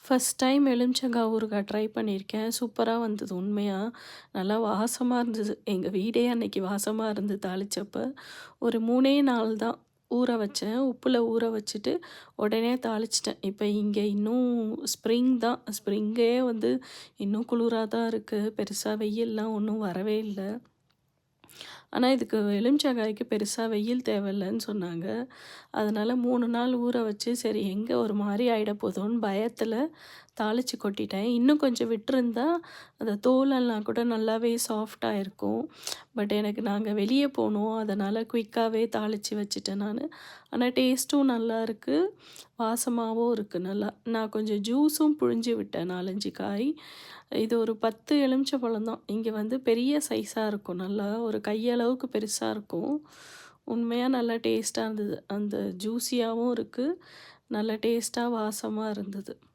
First time எலுமிச்சங்காய் ஊறுகாய் try பண்ணியிருக்கேன். சூப்பரா வந்தது உண்மையா. நல்லா வாசமா இருந்தது. எங்க வீடே அன்னைக்கு வாசமா இருந்தது தாளிச்சப்ப. ஒரு 3 நாள் தான் ஊற வச்சேன். உப்புல ஊற வச்சுட்டு உடனே தாளிச்சுட்டேன். இப்ப இங்க இன்னும் ஸ்ப்ரிங் தான். ஸ்ப்ரிங்கே வந்து இன்னும் குளிரா தான் இருக்கு. பெருசா வெயில்லாம் ஒண்ணும் வரவே இல்ல. ஆனா, இதுக்கு எலுமிச்சங்காய்க்கு பெருசா வெயில் தேவையில்லன்னு சொன்னாங்க. அதனால 3 நாள் ஊற வச்சு, சரி எங்க ஒரு மாரி ஆயிட போதோன்னு பயத்துல தாளிச்சு கொட்டிட்டேன். இன்னும் கொஞ்சம் விட்டிருந்தா, அந்த தோலெல்லாம் கூட நல்லாவே சாஃப்ட்டா இருக்கும். பட் எனக்கு நாங்க வெளிய போனோம். அதனால குயிக்காவே தாளிச்சு வச்சுட்டேன் நானு. ஆனா டேஸ்ட்டும் நல்லாருக்கு. வாசமாவும் இருக்கு நல்லா. நான் கொஞ்சம் ஜூஸும் புழிஞ்சு விட்டேன் 4, 5 காய். இது ஒரு 10 எலுமிச்சப்பழம் தான். இங்க வந்து பெரிய சைஸா இருக்கும் நல்லா. ஒரு கையளவுக்கு பெருசா இருக்கும். உண்மையா நல்லா டேஸ்ட்டா இருந்தது. அந்த ஜூஸியாவும் இருக்கு. நல்ல டேஸ்ட்டா, வாசமா இருந்தது.